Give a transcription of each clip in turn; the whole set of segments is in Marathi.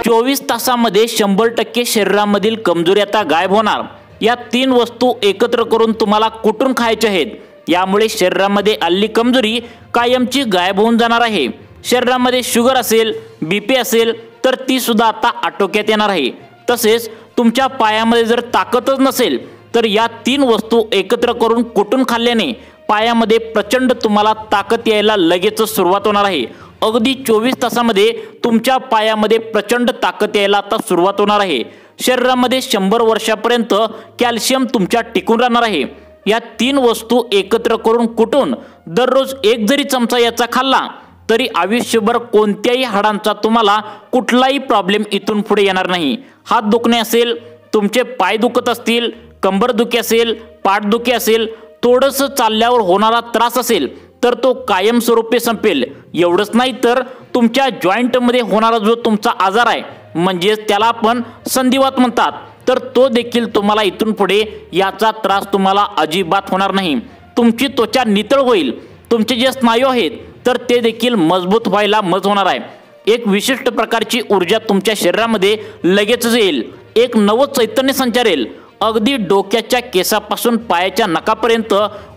24 तासामध्ये 100% शरीरामधील कमजोरी आता गायब होणार। या 3 वस्तू एकत्र करून तुम्हाला कुठून खायच्या आहेत, यामुळे शरीरामध्ये आलेली कमजोरी कायमची गायब होऊन जाणार आहे। शरीरामध्ये शुगर असेल, बीपी असेल तर ती सुद्धा आता आटोक्यात येणार आहे। तसेच तुमच्या पायामध्ये जर ताकदच नसेल तर या 3 वस्तू एकत्र करून कुटून खाल्ल्याने पायामध्ये प्रचंड तुम्हाला ताकद यायला लगेच सुरुवात होणार आहे। अगदी 24 तासामध्ये तुमच्या पायामध्ये प्रचंड ताकद यायला आता सुरुवात होणार आहे। शरीरामध्ये 100 वर्षापर्यंत कॅल्शियम तुमच्या टिकून राहणार आहे। या 3 वस्तू एकत्र करून कुटून दररोज एक जरी चमचा याचा खाल्ला तरी आयुष्यभर कोणत्याही हाडांचा तुम्हाला कुठलाही प्रॉब्लेम इथून पुढे येणार नाही। हात दुखणे असेल, तुमचे पाय दुखत असतील, कंबर दुखी असेल, पाठ दुखी असेल, थोडंसं चालल्यावर होणारा त्रास असेल तर तो कायमस्वरूपी संपेल। एवढंच नाही तर तुमच्या जॉइंटमध्ये होणारा जो तुमचा आजार आहे म्हणजे त्याला आपण संधिवात म्हणतात तर तो देखील तुम्हाला इथून पुढे याचा त्रास तुम्हाला अजिबात होणार नाही। तुमची त्वचा नितळ होईल, तुमचे जे स्नायू आहेत तर ते देखील मजबूत व्हायला मदत होणार आहे। एक विशिष्ट प्रकारची ऊर्जा तुमच्या शरीरामध्ये लगेचच येईल, एक नवं चैतन्य संचारेल। अगदी डोक्याच्या केसापासून पायाच्या नखापर्यंत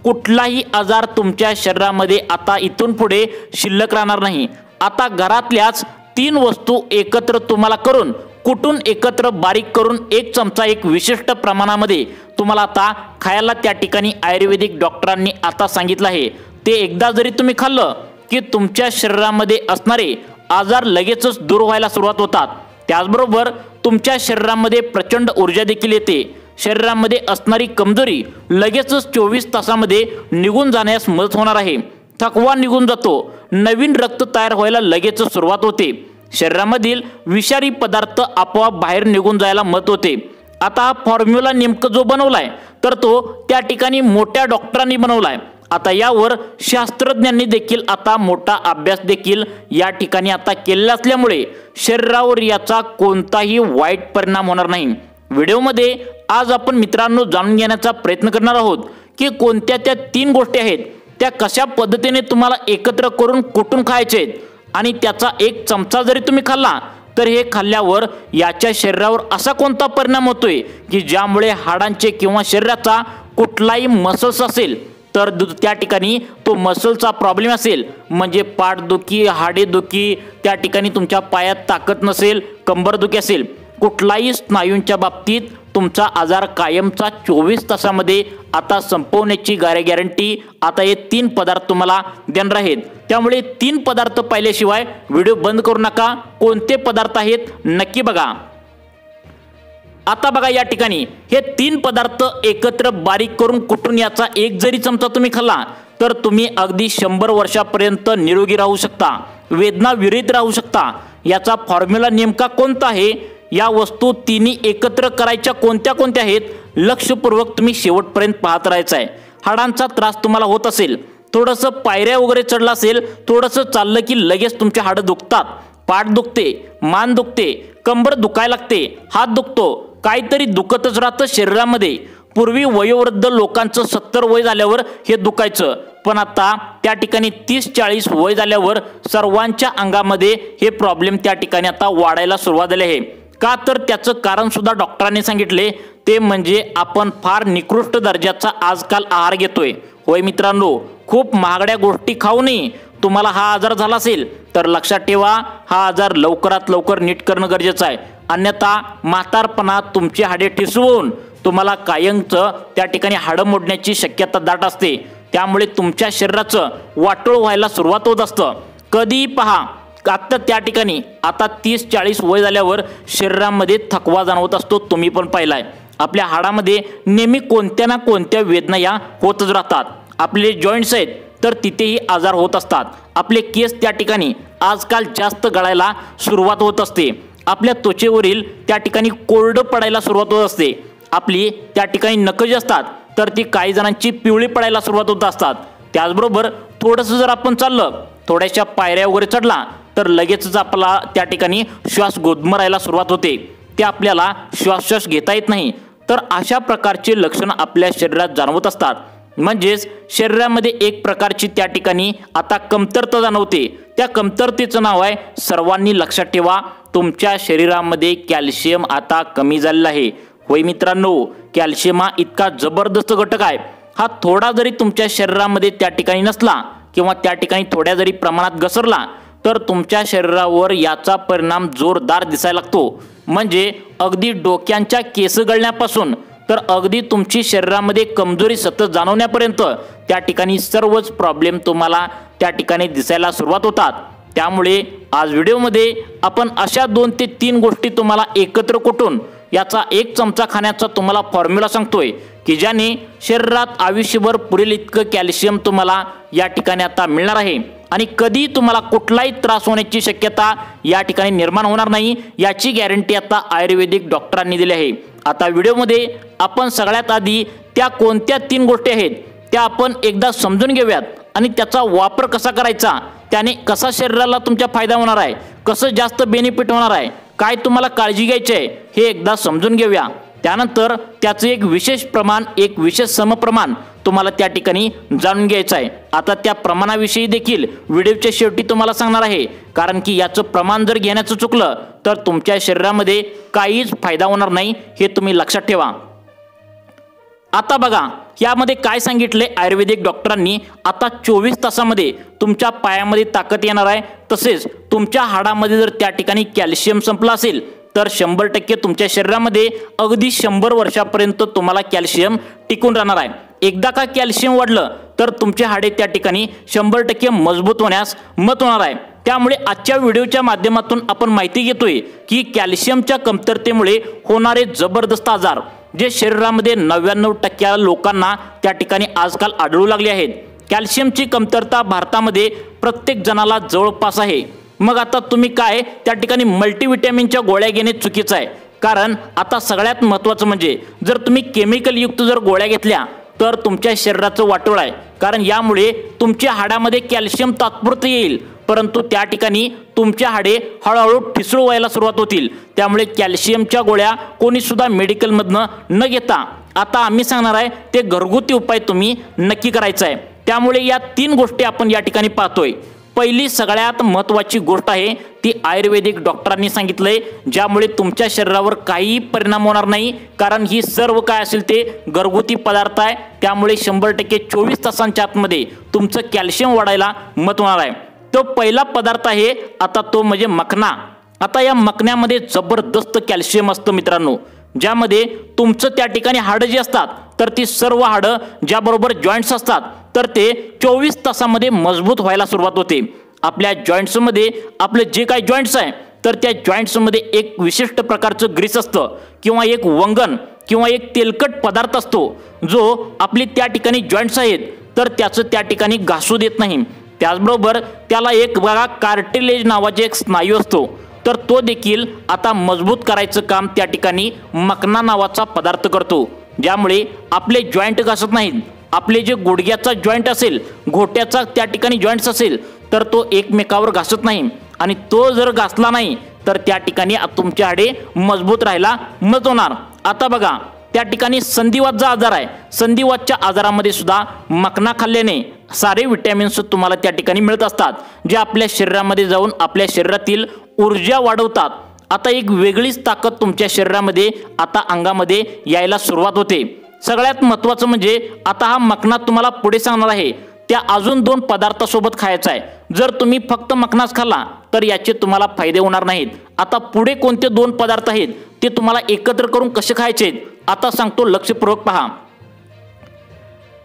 कुठलाही आजार तुमच्या शरीरामध्ये आता इथून पुढे शिल्लक राहणार नाही। आता घरातल्याच 3 वस्तू एकत्र तुम्हाला करून कुटून एकत्र बारीक करून एक चमचा एक विशिष्ट प्रमाणामध्ये तुम्हाला आता खायला त्या ठिकाणी आयुर्वेदिक डॉक्टरांनी आता सांगितलं आहे। ते एकदा जरी तुम्ही खाल्लं की तुमच्या शरीरामध्ये असणारे आजार लगेचच दूर व्हायला सुरुवात होतात। त्याचबरोबर तुमच्या शरीरामध्ये प्रचंड ऊर्जा देखील येते। शरीरामध्ये असणारी कमजोरी लगेचच 24 तासामध्ये निघून जाण्यास मदत होणार आहे। थकवा निघून जातो, नवीन रक्त तयार व्हायला लगेचच सुरुवात होते। शरीरामधील विषारी पदार्थ आपोआप बाहेर निघून जायला मदत होते। आता हा फॉर्म्युला नेमका जो बनवलाय तर तो त्या ठिकाणी मोठ्या डॉक्टरांनी बनवलाय। आता यावर शास्त्रज्ञांनी देखील आता मोठा अभ्यास देखील या ठिकाणी आता केलेला असल्यामुळे शरीरावर याचा कोणताही वाईट परिणाम होणार नाही। व्हिडिओमध्ये आज आपण मित्रांनो जाणून घेण्याचा प्रयत्न करणार आहोत की कोणत्या त्या 3 गोष्टी आहेत, त्या कशा पद्धतीने तुम्हाला एकत्र करून कुटून खायचे आहेत आणि त्याचा एक चमचा जरी तुम्ही खाल्ला तर हे खाल्ल्यावर याच्या शरीरावर असा कोणता परिणाम होतोय की ज्यामुळे हाडांचे किंवा शरीराचा कुठलाही मसल्स असेल तर त्या ठिकाणी तो मसलचा प्रॉब्लेम असेल म्हणजे पाठदुखी, हाडेदुखी, त्या ठिकाणी तुमच्या पायात ताकद नसेल, कंबरदुखी असेल, कुठलाही स्नायूंच्या बाबतीत तुमचा आजार कायमचा 24 तासामध्ये आता संपवण्याची गॅरंटी आता हे 3 पदार्थ तुम्हाला देणार आहेत। त्यामुळे 3 पदार्थ पाहिल्याशिवाय व्हिडिओ बंद करू नका। कोणते पदार्थ आहेत नक्की बघा। आता बघा या ठिकाणी हे 3 पदार्थ एकत्र बारीक करून कुटून याचा एक जरी चमचा तुम्ही खाल्ला तर तुम्ही अगदी 100 वर्षापर्यंत निरोगी राहू शकता, वेदना विरहित राहू शकता। याचा फॉर्म्युला नेमका कोणता आहे, या वस्तू 3 एकत्र करायच्या कोणत्या कोणत्या आहेत, लक्षपूर्वक तुम्ही शेवटपर्यंत पाहत राहायचं आहे। हाडांचा त्रास तुम्हाला होत असेल, थोडंसं पायऱ्या वगैरे चढला असेल, थोडंसं चाललं की लगेच तुमचे हाडं दुखतात, पाठ दुखते, मान दुखते, कंबर दुखायला लागते, हात दुखतो, काहीतरी दुखतच राहतं शरीरामध्ये। पूर्वी वयोवृद्ध लोकांचं 70 वय झाल्यावर हे दुखायचं, पण आता त्या ठिकाणी 30-40 वय झाल्यावर सर्वांच्या अंगामध्ये हे प्रॉब्लेम त्या ठिकाणी आता वाढायला सुरुवात झाली आहे। का तर त्याचं कारण सुद्धा डॉक्टरांनी सांगितले, ते म्हणजे आपण फार निकृष्ट दर्जाचा आजकाल आहार घेतोय। होय मित्रांनो, खूप महागड्या गोष्टी खाऊनही तुम्हाला हा आजार झाला असेल तर लक्षात ठेवा, हा आजार लवकरात लवकर नीट करणं गरजेचं आहे। अन्यथा म्हातारपणात तुमची हाडे ठिसून तुम्हाला कायमचं त्या ठिकाणी हाडं मोडण्याची शक्यता दाट असते। त्यामुळे तुमच्या शरीराचं वाटोळ व्हायला सुरुवात होत असतं। कधीही पहा, आता त्या ठिकाणी आता 30-40 वय झाल्यावर शरीरामध्ये थकवा जाणवत असतो, तुम्ही पण पाहिलाय। आपल्या हाडामध्ये नेहमी कोणत्या ना कोणत्या वेदना या होतच राहतात। आपले जॉईंट्स आहेत तर तिथेही आजार होत असतात। आपले केस त्या ठिकाणी आजकाल जास्त गळायला सुरुवात होत असते। आपल्या त्वचेवरील त्या ठिकाणी कोरडं पडायला सुरुवात होत असते। आपली त्या ठिकाणी नखं जी असतात तर ती काही जणांची पिवळी पडायला सुरुवात होत असतात। त्याचबरोबर थोडंसं जर आपण चाललं, थोड्याशा पायऱ्या वगैरे चढला तर लगेचच आपला त्या ठिकाणी श्वास गुदमरायला सुरुवात होते, ते आपल्याला श्वास घेता येत नाही। तर अशा प्रकारचे लक्षण आपल्या शरीरात जाणवत असतात। म्हणजेच शरीरामध्ये एक प्रकारची त्या ठिकाणी आता कमतरता जाणवते। त्या कमतरतेचं नाव आहे, सर्वांनी लक्षात ठेवा, तुमच्या शरीरामध्ये कॅल्शियम आता कमी झालेलं आहे। होय मित्रांनो, कॅल्शियम हा इतका जबरदस्त घटक आहे, हा थोडा जरी तुमच्या शरीरामध्ये त्या ठिकाणी नसला किंवा त्या ठिकाणी थोड्या जरी प्रमाणात घसरला तर तुमच्या शरीरावर याचा परिणाम जोरदार दिसायला लागतो। म्हणजे अगदी डोक्यांच्या केस गळण्यापासून तर अगदी तुमची शरीरामध्ये कमजोरी सतत जाणवण्यापर्यंत त्या ठिकाणी सर्वच प्रॉब्लेम तुम्हाला त्या ठिकाणी दिसायला सुरुवात होतात। त्यामुळे आज व्हिडिओमध्ये आपण अशा 2 ते 3 गोष्टी तुम्हाला एकत्र कुटून याचा 1 चमचा खाण्याचा तुम्हाला फॉर्म्युला सांगतोय की ज्याने शरीरात आयुष्यभर पुरेल इतकं कॅल्शियम तुम्हाला या ठिकाणी आता मिळणार आहे आणि कधी तुम्हाला कुठलाही त्रास होण्याची शक्यता या ठिकाणी निर्माण होणार नाही, याची गॅरंटी आता आयुर्वेदिक डॉक्टरांनी दिली आहे। आता व्हिडिओमध्ये आपण सगळ्यात आधी त्या कोणत्या 3 गोष्टी आहेत त्या आपण एकदा समजून घेऊयात आणि त्याचा वापर कसा करायचा, त्याने कसा शरीराला तुमचा फायदा होणार आहे, कसं जास्त बेनिफिट होणार आहे, काय तुम्हाला काळजी घ्यायची आहे हे एकदा समजून घेऊया। त्यानंतर त्याचं एक विशेष प्रमाण, एक विशेष समप्रमाण तुम्हाला त्या ठिकाणी जाणून घ्यायचं आहे। आता त्या प्रमाणाविषयी देखील व्हिडिओच्या शेवटी तुम्हाला सांगणार आहे, कारण की याचं प्रमाण जर घेण्याचं चुकलं तर तुमच्या शरीरामध्ये काहीच फायदा होणार नाही, हे तुम्ही लक्षात ठेवा। आता बघा यामध्ये काय सांगितले आयुर्वेदिक डॉक्टरांनी, आता 24 तासामध्ये तुमच्या पायामध्ये ताकद येणार आहे, तसेच तुमच्या हाडामध्ये जर त्या ठिकाणी कॅल्शियम संपलं असेल तर 100% तुमच्या शरीरामध्ये अगदी 100 वर्षापर्यंत तुम्हाला कॅल्शियम टिकून राहणार आहे। एकदा का कॅल्शियम वाढलं तर तुमचे हाडे त्या ठिकाणी 100% मजबूत होण्यास मदत होणार आहे। त्यामुळे आजच्या व्हिडिओच्या माध्यमातून आपण माहिती घेतोय की कॅल्शियमच्या कमतरतेमुळे होणारे जबरदस्त आजार जे शरीरामध्ये 99% लोकांना त्या ठिकाणी आजकाल आढळू लागले आहेत। कॅल्शियमची कमतरता भारतामध्ये प्रत्येक जणाला जवळपास आहे। मग आता तुम्ही काय त्या ठिकाणी मल्टीव्हिटॅमिनच्या गोळ्या घेणे चुकीचं आहे, कारण आता सगळ्यात महत्त्वाचं म्हणजे जर तुम्ही केमिकल युक्त जर गोळ्या घेतल्या तर तुमच्या शरीराचं वाटोळ आहे, कारण यामुळे तुमच्या हाडामध्ये कॅल्शियम तात्पुरते येईल परंतु त्या ठिकाणी तुमच्या हाडे हळूहळू ठिसूळ व्हायला सुरुवात होतील। त्यामुळे कॅल्शियमच्या गोळ्या कोणी सुद्धा मेडिकलमधनं न घेता आता आम्ही सांगणार आहे ते घरगुती उपाय तुम्ही नक्की करायचा आहे। त्यामुळे या 3 गोष्टी आपण या ठिकाणी पाहतोय। पहिली सगळ्यात महत्त्वाची गोष्ट आहे ती आयुर्वेदिक डॉक्टरांनी सांगितलंय, ज्यामुळे तुमच्या शरीरावर काही परिणाम होणार नाही, कारण ही सर्व काय असेल ते घरगुती पदार्थ आहे। त्यामुळे 100% 24 तासांच्या आतमध्ये तुमचं कॅल्शियम वाढायला मदत होणार आहे। तो पहिला पदार्थ आहे आता तो म्हणजे मखना। आता या मखन्यामध्ये जबरदस्त कॅल्शियम असतं मित्रांनो, ज्यामध्ये तुमचं त्या ठिकाणी हाडं जी असतात तर ती सर्व हाडं ज्याबरोबर जॉईंट्स असतात तर ते 24 तासामध्ये मजबूत व्हायला सुरुवात होते। आपल्या जॉईंट्समध्ये आपले जे काही जॉईंट्स आहे तर त्या जॉईंट्समध्ये एक विशिष्ट प्रकारचं ग्रीस असतं किंवा एक वंगण किंवा एक तेलकट पदार्थ असतो जो आपली त्या ठिकाणी जॉईंट्स आहेत तर त्याचं त्या ठिकाणी घासू देत नाही। त्याचबरोबर त्याला एक बघा कार्टिलेज नावाचे एक स्नायू असतो, तर तो देखील आता मजबूत करायचं काम त्या ठिकाणी मखना नावाचा पदार्थ करतो, ज्यामुळे आपले जॉईंट घासत नाहीत। आपले जे गुडघ्याचा जॉईंट असेल, घोट्याचा त्या ठिकाणी जॉईंट्स असेल तर तो एकमेकावर घासत नाही आणि तो जर घासला नाही तर त्या ठिकाणी तुमचे हाडे मजबूत राहायला मदत होणार। आता बघा त्या ठिकाणी संधिवातचा आजार आहे, संधिवातच्या आजारामध्ये सुद्धा मखना खाल्ल्याने सारे विटॅमिन्स तुम्हाला त्या ठिकाणी मिळत असतात, जे आपल्या शरीरामध्ये जाऊन आपल्या शरीरातील ऊर्जा वाढवतात। आता एक वेगळीच ताकद तुमच्या शरीरामध्ये आता अंगामध्ये यायला सुरुवात होते। सगळ्यात महत्त्वाचं म्हणजे आता हा मखना तुम्हाला पुढे सांगणार आहे त्या अजून 2 पदार्थासोबत खायचा आहे। जर तुम्ही फक्त मखनाच खाल्ला तर याचे तुम्हाला फायदे होणार नाहीत। आता पुढे कोणते 2 पदार्थ आहेत ते तुम्हाला एकत्र करून कसे खायचे आहेत आता सांगतो, लक्षपूर्वक पहा।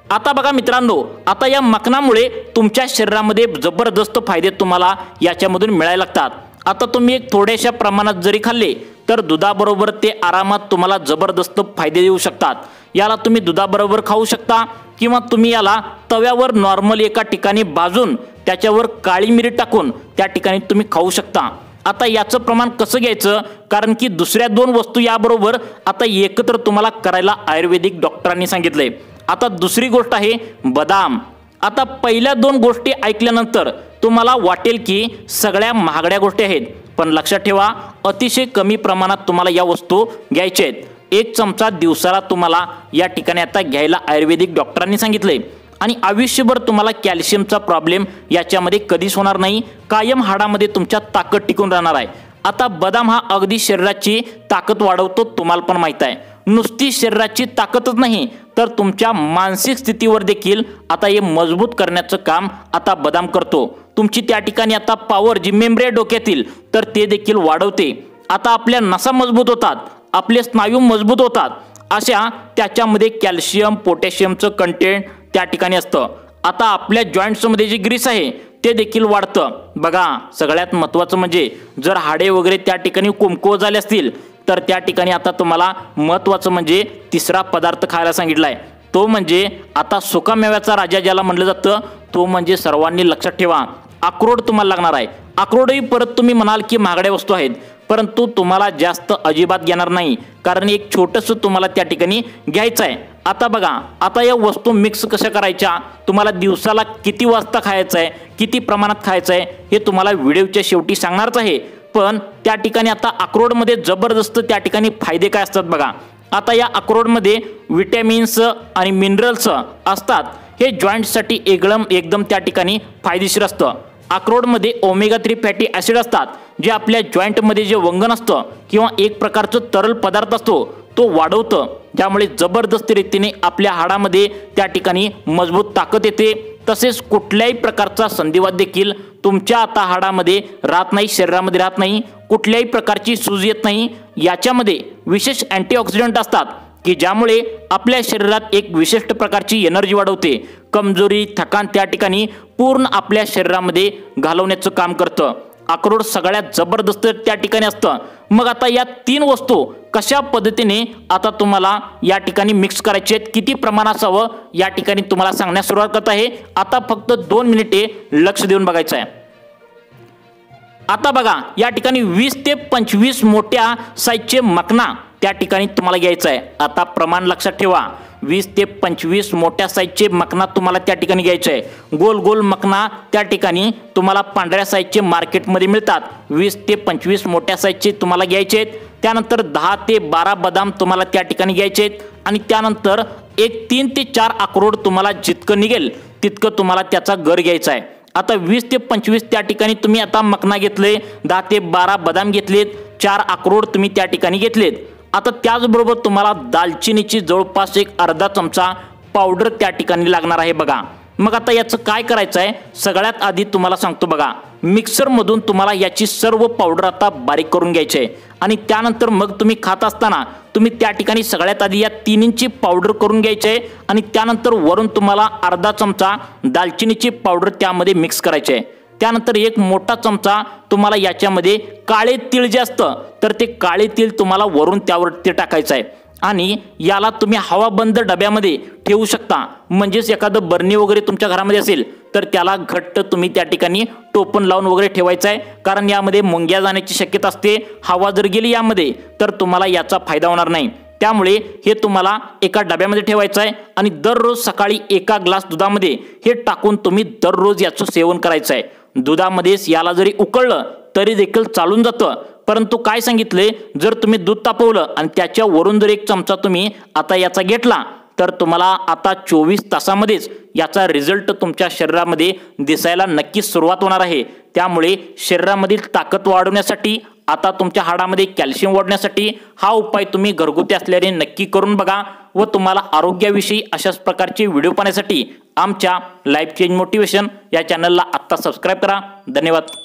आता बघा मित्रांनो, आता या मखनामुळे तुमच्या शरीरामध्ये जबरदस्त फायदे तुम्हाला याच्यामधून मिळायला लागतात। आता तुम्ही एक थोड्याशा प्रमाणात जरी खाल्ले तर दुधाबरोबर ते आरामात तुम्हाला जबरदस्त फायदे देऊ शकतात। याला तुम्ही दुधाबरोबर खाऊ शकता किंवा तुम्ही याला तव्यावर नॉर्मल एका ठिकाणी भाजून त्याच्यावर काळी मिरी टाकून त्या ठिकाणी तुम्ही खाऊ शकता। आता याचं प्रमाण कसं घ्यायचं, कारण की दुसऱ्या 2 वस्तू याबरोबर आता एकत्र तुम्हाला करायला आयुर्वेदिक डॉक्टरांनी सांगितलंय। आता दुसरी गोष्ट आहे बदाम। आता पहिल्या 2 गोष्टी ऐकल्यानंतर तुम्हाला वाटेल की सगळ्या महागड्या गोष्टी आहेत, पण लक्षात ठेवा अतिशय कमी प्रमाणात तुम्हाला या वस्तू घ्यायच्या आहेत। 1 चमचा दिवसाला तुम्हाला या ठिकाणी आता घ्यायला आयुर्वेदिक डॉक्टरांनी सांगितले आणि आयुष्यभर तुम्हाला कॅल्शियमचा प्रॉब्लेम याच्यामध्ये कधीच होणार नाही। कायम हाडामध्ये तुमच्या ताकद टिकून राहणार आहे। आता बदाम हा अगदी शरीराची ताकद वाढवतो, तुम्हाला पण माहित आहे। नुसती शरीराची ताकदच नाही तर तुमच्या मानसिक स्थितीवर देखील आता हे मजबूत करण्याचं काम आता बदाम करतो। तुमची त्या ठिकाणी आता पॉवर जी मेमरी डोक्यातील तर ते देखील वाढवते। आता आपल्या नसा मजबूत होतात, आपले स्नायू मजबूत होतात। अशा त्याच्यामध्ये कॅल्शियम पोटॅशियमचं कंटेंट त्या ठिकाणी असतं। आता आपल्या जॉईंट्समध्ये जे ग्रीस आहे ते देखील वाढतं। बघा सगळ्यात महत्त्वाचं म्हणजे जर हाडे वगैरे त्या ठिकाणी कुमकुवत झाले असतील तर त्या ठिकाणी आता तुम्हाला महत्त्वाचं म्हणजे तिसरा पदार्थ खायला सांगितलाय, तो म्हणजे आता सुकामेव्याचा राजा ज्याला म्हटलं जातं तो म्हणजे सर्वांनी लक्षात ठेवा अक्रोड तुम्हाला लागणार आहे। अक्रोडही परत तुम्ही म्हणाल की महागड्या वस्तू आहेत, परंतु तुम्हाला जास्त अजिबात घेणार नाही कारण एक छोटंसं तुम्हाला त्या ठिकाणी घ्यायचं आहे। आता बघा आता या वस्तू मिक्स कशा करायच्या, तुम्हाला दिवसाला किती वाजता खायचं आहे, किती प्रमाणात खायचं आहे हे तुम्हाला व्हिडिओच्या शेवटी सांगणारच आहे। पण त्या ठिकाणी आता अक्रोडमध्ये जबरदस्त त्या ठिकाणी फायदे काय असतात बघा। आता या अक्रोडमध्ये विटॅमिन्स आणि मिनरल्स असतात, हे जॉईंटसाठी एकदम त्या ठिकाणी फायदेशीर असतं। अक्रोडमध्ये ओमेगा 3 फॅटी ॲसिड असतात जे आपल्या जॉईंटमध्ये जे वंगण असतं किंवा एक प्रकारचं तरल पदार्थ असतो तो वाढवतं, ज्यामुळे जबरदस्त रीतीने आपल्या हाडामध्ये त्या ठिकाणी मजबूत ताकद येते। तसेच कुठल्याही प्रकारचा संधिवात देखील तुमच्या आता हाडामध्ये राहत नाही, शरीरामध्ये राहत नाही, कुठल्याही प्रकारची सूज येत नाही। याच्यामध्ये विशेष अँटीऑक्सिडंट असतात की ज्यामुळे आपल्या शरीरात एक विशिष्ट प्रकारची एनर्जी वाढवते, कमजोरी थकान त्या ठिकाणी पूर्ण आपल्या शरीरामध्ये घालवण्याचं काम करतं। अक्रोड सगळ्यात जबरदस्त त्या ठिकाणी असतं। मग आता या 3 वस्तू कशा पद्धतीने आता तुम्हाला या ठिकाणी मिक्स करायचे आहेत, किती प्रमाण असावं या ठिकाणी तुम्हाला सांगण्यास सुरुवात करत आहे। आता फक्त 2 मिनिटे लक्ष देऊन बघायचं आहे। आता बघा या ठिकाणी 20 ते 25 मोठ्या साईजचे मखना त्या ठिकाणी तुम्हाला घ्यायचं आहे। आता प्रमाण लक्षात ठेवा, 20 ते 25 मोठ्या साईजचे मखना तुम्हाला त्या ठिकाणी घ्यायचे आहे। गोल गोल मखना त्या ठिकाणी तुम्हाला पांढऱ्या साईजचे मार्केटमध्ये मिळतात, 20 ते 25 मोठ्या साईजचे तुम्हाला घ्यायचे आहेत। त्यानंतर 10 ते 12 बदाम तुम्हाला त्या ठिकाणी घ्यायचे आहेत आणि त्यानंतर एक 3 ते 4 अक्रोड तुम्हाला जितकं निघेल तितकं तुम्हाला त्याचा गर घ्यायचा आहे। आता 20 ते 25 त्या ठिकाणी तुम्ही आता मखना घेतले, 10 ते 12 बदाम घेतलेत, 4 अक्रोड तुम्ही त्या ठिकाणी घेतलेत। आता त्याचबरोबर तुम्हाला दालचिनीची जवळपास एक अर्धा चमचा पावडर त्या ठिकाणी लागणार आहे बघा। मग आता याचं काय करायचं आहे, सगळ्यात आधी तुम्हाला सांगतो बघा, मिक्सरमधून तुम्हाला याची सर्व पावडर आता बारीक करून घ्यायची आहे आणि त्यानंतर मग तुम्ही खात असताना तुम्ही त्या ठिकाणी सगळ्यात आधी या तिन्हींची पावडर करून घ्यायची आहे आणि त्यानंतर वरून तुम्हाला अर्धा चमचा दालचिनीची पावडर त्यामध्ये मिक्स करायची आहे। त्यानंतर एक मोठा चमचा तुम्हाला याच्यामध्ये काळे तीळ जे असतं तर ते काळे तीळ तुम्हाला वरून त्यावरती टाकायचं आहे आणि याला तुम्ही हवाबंद डब्यामध्ये ठेवू शकता। म्हणजेच एखादं बर्नी वगैरे तुमच्या घरामध्ये असेल तर त्याला घट्ट तुम्ही त्या ठिकाणी टोपण लावून वगैरे ठेवायचं आहे, कारण यामध्ये मुंग्या जाण्याची शक्यता असते। हवा जर गेली यामध्ये तर तुम्हाला याचा फायदा होणार नाही। त्यामुळे हे तुम्हाला एका डब्यामध्ये ठेवायचं आहे आणि दररोज सकाळी 1 ग्लास दुधामध्ये हे टाकून तुम्ही दररोज याचं सेवन करायचं आहे। दुधामध्येच याला जरी उकळलं तरी देखील चालून जातं, परंतु काय सांगितले, जर तुम्ही दूध तापवलं आणि त्याच्यावरून जर 1 चमचा तुम्ही आता याचा घेतला तर तुम्हाला आता 24 तासामध्येच याचा रिझल्ट तुमच्या शरीरामध्ये दिसायला नक्कीच सुरुवात होणार आहे। त्यामुळे शरीरामधील ताकद वाढवण्यासाठी आता तुमच्या हाडामध्ये कॅल्शियम वाढण्यासाठी हा उपाय तुम्ही घरगुती असल्याने नक्की करून बघा व तुम्हाला आरोग्याविषयी अशाच प्रकारचे व्हिडिओ पाहण्यासाठी आमच्या लाईफ चेंज मोटिवेशन या चॅनलला आत्ता सबस्क्राईब करा। धन्यवाद।